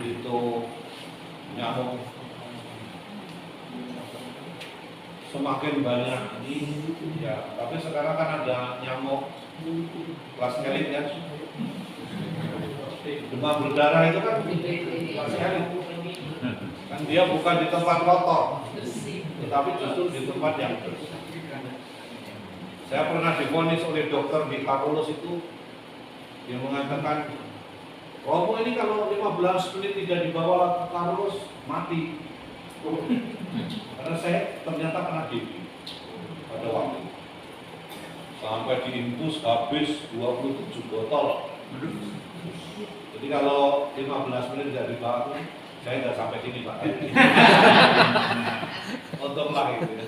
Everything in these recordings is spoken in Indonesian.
itu nyamuk semakin banyak ya, tapi sekarang kan ada nyamuk kelas elit ya, demam berdarah itu kan kelas elit, kan dia bukan di tempat kotor, tetapi justru di tempat yang bersih. Saya pernah divonis oleh dokter di Karolus itu, yang mengatakan, Romo ini kalau 15 menit tidak dibawa ke Karolus mati. Karena saya ternyata kena DP pada waktu itu. Sampai diinfus habis 27 botol. Jadi kalau 15 menit tidak dibawa, saya tidak sampai sini Pak. Untunglah itu ya.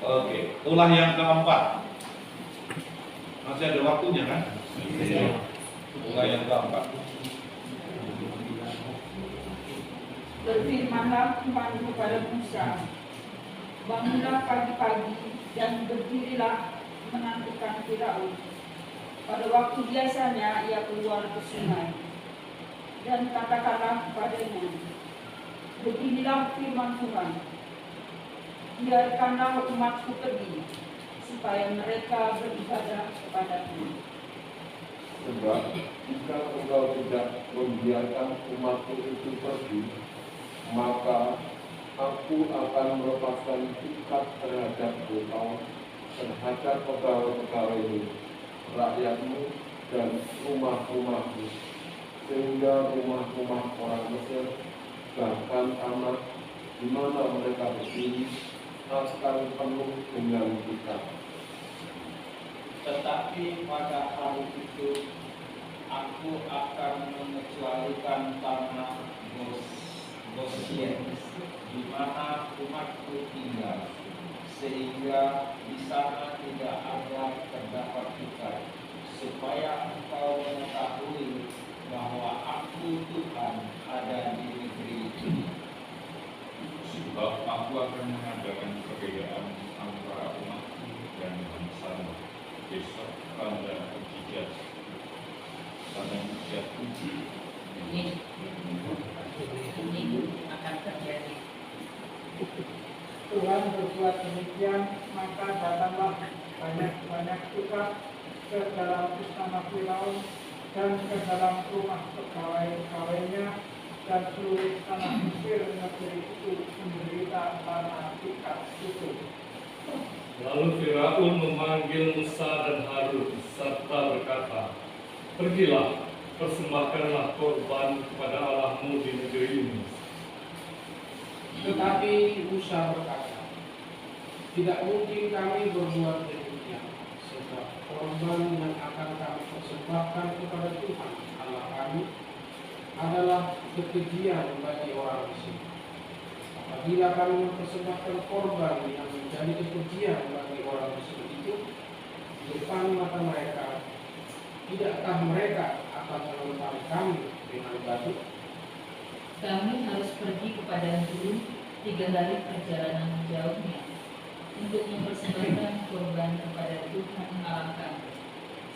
Oke, tulah yang keempat. Masih ada waktunya kan? Tulah yang keempat. Berfirmanlah Tuhan kepada Musa, bangunlah pagi-pagi dan berdirilah menantikan Firaun. Pada waktu biasanya ia keluar ke sungai. Dan katakanlah kepadanya, beginilah firman Tuhan, biarkanlah umatku pergi, supaya mereka beribadah kepadaku. Sebab jika engkau tidak membiarkan umatku itu pergi, maka aku akan melepaskan ikat terhadap engkau, terhadap pegawai-pegawaimu, rakyatmu, dan rumah-rumahmu, sehingga rumah-rumah orang Mesir, bahkan tanah di mana mereka berdiri, akan penuh dengan ikat. Tetapi pada hari itu aku akan mengecualikan tanah Gosyen di mana umatku tinggal, sehingga di sana tidak ada terdapat ikat, supaya engkau mengetahui bahwa aku Tuhan ada di negeri itu. Sebab aku akan mengadakan perbedaan antara umatku dan bangsamu besok pada mujizat uji. Ini akan terjadi. Tuhan berbuat demikian, maka datanglah banyak-banyak ikat ke dalam istana Firaun dan ke dalam rumah pegawai-pegawainya, dan seluruh tanah Mesir negeri itu menderita karena ikat itu. Lalu Firaun memanggil Musa dan Harun serta berkata, pergilah, persembahkanlah korban kepada Allahmu di negeri ini. Tetapi Musa berkata, tidak mungkin kami berbuat demikian, sebab korban yang akan kami persembahkan kepada Tuhan Allah kami adalah kekejian bagi orang Mesir. Apabila kami mempersembahkan korban yang menjadi kekejian bagi orang Mesir itu di depan mata mereka, tidakkah mereka akan melempari kami dengan batu? Kami harus pergi kepada guru 3 hari perjalanan jauhnya untuk mempersembahkan korban kepada Tuhan Allah kami,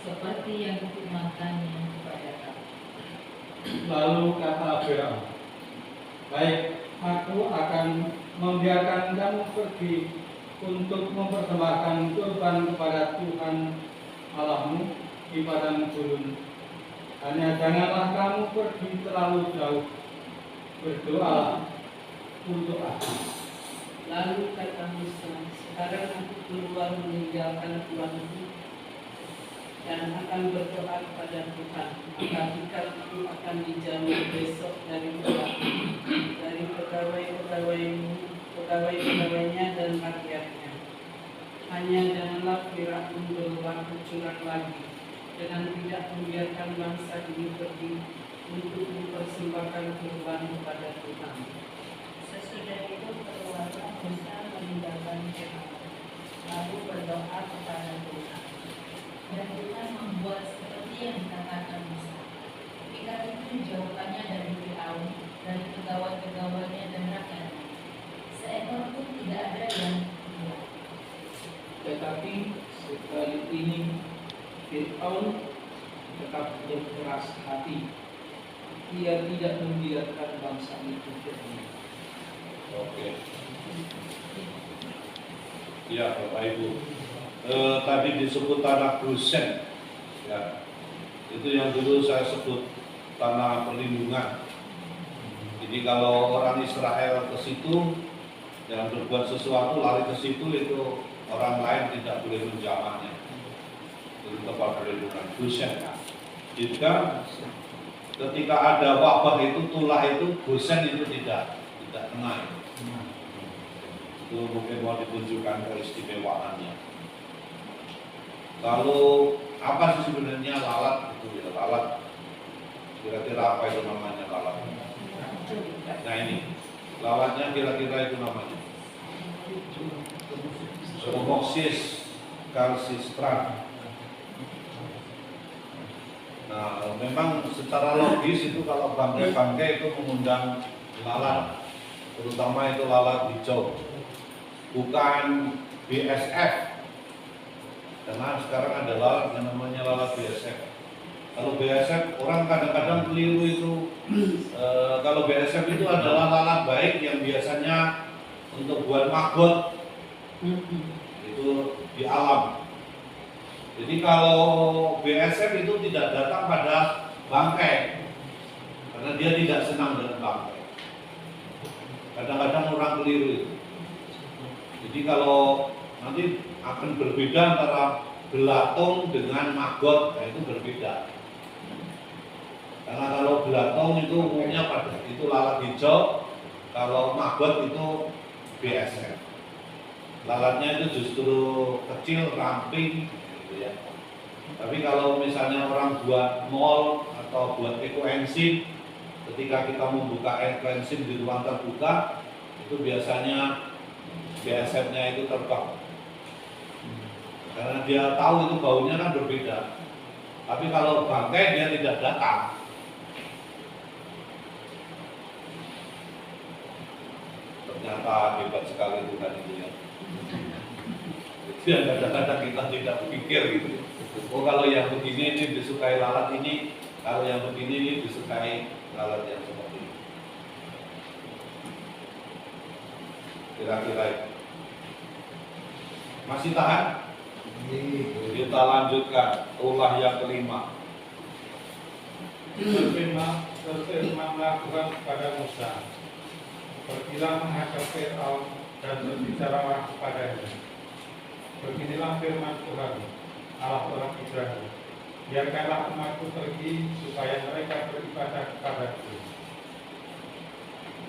seperti yang difirmankannya kepada kami. Lalu kata Firaun, baik, aku akan membiarkan kamu pergi untuk mempersembahkan kurban kepada Tuhan Allahmu di padang gurun. Hanya janganlah kamu pergi terlalu jauh. Berdoalah untuk aku. Lalu kata Musa, sekarang aku keluar meninggalkan Tuhanku dan akan berdoa kepada Tuhan. Maka jika aku akan dijamin besok dari pegawai-pegawainya dan rakyatnya. Hanya janganlah Firaun berlaku curang lagi dengan tidak membiarkan bangsa ini pergi untuk mempersembahkan kurban kepada Tuhan. Sesudah itu keluarlah Musa meninggalkan Firaun, lalu berdoa kepada Tuhan. Dan Tuhan membuat seperti yang dikatakan Musa. Ikat itu dijauhkannya dari Firaun, dari pegawai-pegawainya dan rakyatnya. Seekor pun tidak ada yang keluar. Tetapi sekali ini Firaun tetap berkeras hati ia tidak membiarkan bangsa itu pergi. Oke. Ya, Bapak Ibu. Tadi disebut tanah Goshen. Ya. Itu yang dulu saya sebut tanah perlindungan. Jadi kalau orang Israel ke situ yang berbuat sesuatu lari ke situ, itu orang lain tidak boleh menjamahnya. Itu tempat perlindungan Goshen. Jika ketika ada wabah itu, tulah itu, Goshen itu tidak kena. Itu mungkin mau ditunjukkan keistimewaannya. Lalu apa sih sebenarnya lalat itu ya? Lalat kira-kira apa itu namanya lalat? Nah ini lalatnya kira-kira itu namanya Homoxis calcistran. Nah memang secara logis itu kalau bangkai-bangkai itu mengundang lalat, terutama itu lalat hijau, bukan BSF. Karena sekarang ada lalat yang namanya lalat BSF. Kalau BSF orang kadang-kadang keliru itu. Kalau BSF itu adalah lalat baik yang biasanya untuk buat maggot itu di alam. Jadi kalau BSF itu tidak datang pada bangkai karena dia tidak senang dengan bangkai. Kadang-kadang orang keliru itu. Jadi kalau nanti akan berbeda antara belatung dengan maggot, nah itu berbeda. Karena kalau belatung itu umumnya itu lalat hijau, kalau maggot itu BSF. Lalatnya itu justru kecil, ramping, gitu ya. Tapi kalau misalnya orang buat mall atau buat ekoenzim, ketika kita membuka ekoenzim di ruang terbuka, itu biasanya BSF-nya itu terbang. Karena dia tahu itu baunya kan berbeda. Tapi kalau bangkai dia tidak datang. Ternyata hebat sekali Tuhan itu ya. Jadi kadang-kadang kita tidak pikir gitu. Oh kalau yang begini ini disukai lalat ini, kalau yang begini ini disukai lalat yang seperti ini. Kira-kira masih tahan? Kita lanjutkan ulah yang kelima. Berfirmanlah Tuhan kepada Musa, pergilah menghadap Fir'aun dan berbicaralah kepadanya. Beginilah firman Tuhan, Allah orang Ibrani, biarkanlah umatku pergi supaya mereka beribadah kepadaku.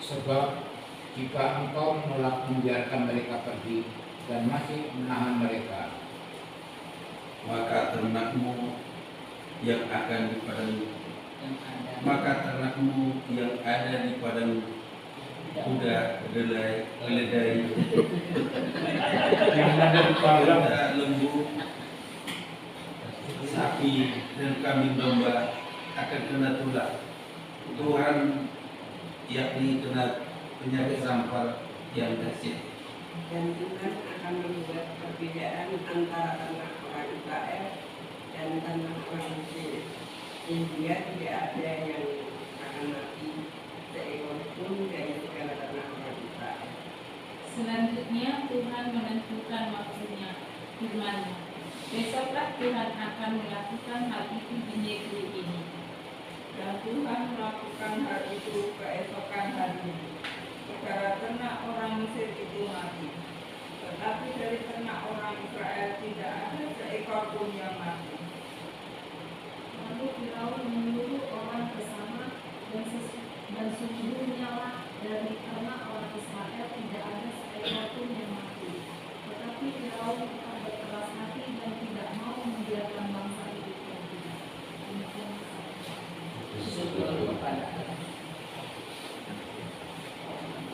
Sebab jika engkau menolak membiarkan mereka pergi dan masih menahan mereka, maka ternakmu yang akan di padang, maka ternakmu yang ada di padang kuda, keledai, kuda, lembu, sapi dan kambing domba akan kena tulah. Tuhan yakni kena penyakit sampar yang dahsyat. Dan Tuhan akan membuat perbedaan antara tanah orang Israel dan tanah orang Mesir, sehingga tidak ada yang akan mati seekor pun dari segala tanah orang Israel. Selanjutnya Tuhan menentukan waktunya, firman-Nya. Besoklah Tuhan akan melakukan hal itu di negeri ini. Dan Tuhan melakukan hal itu keesokan harinya. Segala ternak orang Mesir itu mati. Tetapi dari ternak orang Israel tidak ada seekor pun yang mati. Lalu Firaun menyuruh orang ke sana dan sesungguhnya lah dari ternak orang Israel tidak ada seekor pun yang mati. Tetapi Firaun tetap berkeras hati dan tidak mau membiarkan bangsa itu pergi.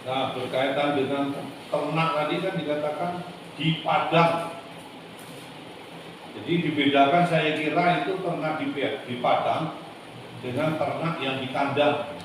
Nah, berkaitan dengan ternak tadi kan dikatakan di padang. Jadi dibedakan saya kira itu ternak di padang dengan ternak yang di kandang.